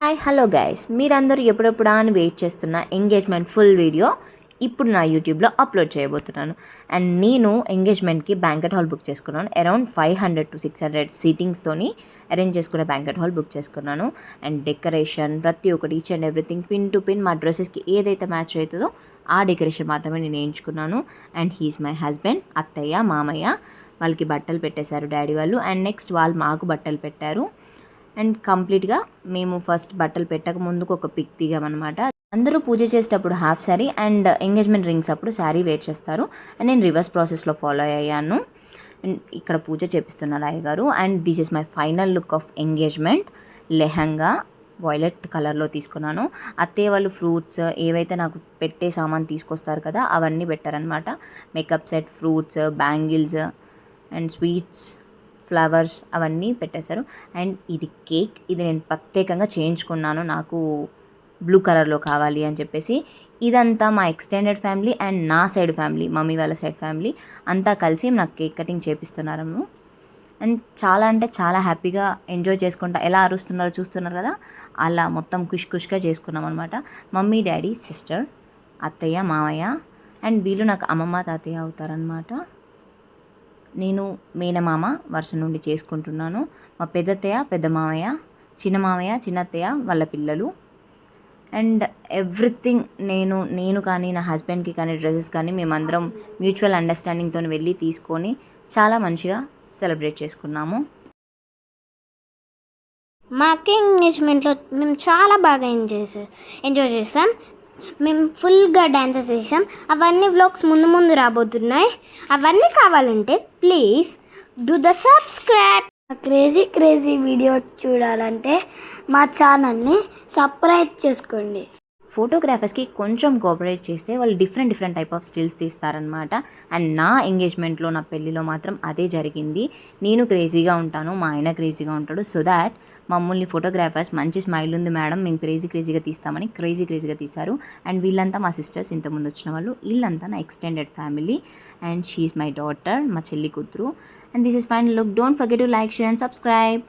Hi hello guys, మీరందరూ ఎప్పుడెప్పుడా అని వెయిట్ చేస్తున్న ఎంగేజ్మెంట్ ఫుల్ వీడియో ఇప్పుడు నా యూట్యూబ్లో అప్లోడ్ చేయబోతున్నాను. అండ్ నేను ఎంగేజ్మెంట్కి బ్యాంకెట్ హాల్ బుక్ చేసుకున్నాను. అరౌండ్ 500 to 600 సీటింగ్స్తోని అరేంజ్ చేసుకునే బ్యాంకెట్ హాల్ బుక్ చేసుకున్నాను. అండ్ డెకరేషన్ ప్రతి ఒక్కటి each and everything pin to pin మా డ్రెస్సెస్కి ఏదైతే మ్యాచ్ అవుతుందో ఆ డెకరేషన్ మాత్రమే నేను వేయించుకున్నాను. అండ్ హీఈస్ మై హస్బెండ్, అత్తయ్య మామయ్య వాళ్ళకి బట్టలు పెట్టేశారు డాడీ వాళ్ళు. అండ్ నెక్స్ట్ వాళ్ళు మాకు బట్టలు పెట్టారు. అండ్ కంప్లీట్గా మేము ఫస్ట్ బట్టలు పెట్టక ముందుకు ఒక పిక్ దిగామన్నమాట. అందరూ పూజ చేసేటప్పుడు half sari and engagement rings అప్పుడు శారీ వేర్ చేస్తారు. అండ్ నేను రివర్స్ ప్రాసెస్లో ఫాలో అయ్యాను. అండ్ ఇక్కడ పూజ చేపిస్తున్నారు అయ్యగారు. And this is my final look of engagement. Lehenga violet కలర్లో తీసుకున్నాను. అత్తయ్య వాళ్ళు ఫ్రూట్స్ ఏవైతే నాకు పెట్టే సామాన్ తీసుకొస్తారు కదా అవన్నీ పెట్టారనమాట. Makeup set, fruits, bangles and sweets, flowers అవన్నీ పెట్టేశారు. అండ్ ఇది కేక్, ఇది నేను ప్రత్యేకంగా చేయించుకున్నాను, నాకు బ్లూ కలర్లో కావాలి అని చెప్పేసి. ఇదంతా మా ఎక్స్టెండెడ్ ఫ్యామిలీ అండ్ నా సైడ్ ఫ్యామిలీ, మమ్మీ వాళ్ళ సైడ్ ఫ్యామిలీ అంతా కలిసి నాకు కేక్ కటింగ్ చేపిస్తున్నాము. అండ్ చాలా అంటే చాలా హ్యాపీగా ఎంజాయ్ చేసుకుంటా ఎలా అరుస్తున్నారో చూస్తున్నారు కదా, అలా మొత్తం ఖుష్గా చేసుకున్నాం అనమాట. మమ్మీ, డాడీ, సిస్టర్, అత్తయ్య, మామయ్య అండ్ వీళ్ళు నాకు అమ్మమ్మ తాతయ్య అవుతారనమాట. నేను మేనమామ వరుస నుండి చేసుకుంటున్నాను. మా పెద్దత్తయ్య, పెద్ద మామయ్య, చిన్న మామయ్య, చిన్నత్తయ్య వాళ్ళ పిల్లలు అండ్ ఎవ్రీథింగ్. నేను కానీ నా హస్బెండ్కి కానీ డ్రెస్సెస్ కానీ మేమందరం మ్యూచువల్ అండర్స్టాండింగ్తో వెళ్ళి తీసుకొని చాలా మంచిగా సెలబ్రేట్ చేసుకున్నాము. మా అక్క ఎంగేజ్మెంట్లో మేము చాలా బాగా ఎంజాయ్ చేసాం. మేము ఫుల్గా డ్యాన్సెస్ చేసాం. అవన్నీ వ్లాగ్స్ ముందు రాబోతున్నాయి. అవన్నీ కావాలంటే please do the subscribe. Crazy video చూడాలంటే మా ఛానల్ని సబ్స్క్రైబ్ చేసుకోండి. ఫోటోగ్రాఫర్స్కి కొంచెం కోఆపరేట్ చేస్తే వాళ్ళు డిఫరెంట్ టైప్ ఆఫ్ స్టిల్స్ తీస్తారనమాట. అండ్ నా ఎంగేజ్మెంట్లో, నా పెళ్ళిలో మాత్రం అదే జరిగింది. నేను క్రేజీగా ఉంటాను, మా ఆయన క్రేజీగా ఉంటాడు. సో దాట్ మమ్మల్ని ఫోటోగ్రాఫర్స్ మంచి స్మైల్ ఉంది మేడం, మేము క్రేజీగా తీస్తామని క్రేజీగా తీశారు. అండ్ వీళ్ళంతా మా సిస్టర్స్, ఇంతకుముందు వచ్చిన వాళ్ళు, వీళ్ళంతా నా extended family. And she's my daughter, మా చెల్లి కూతురు. And this is final look. Don't forget to like, share and subscribe.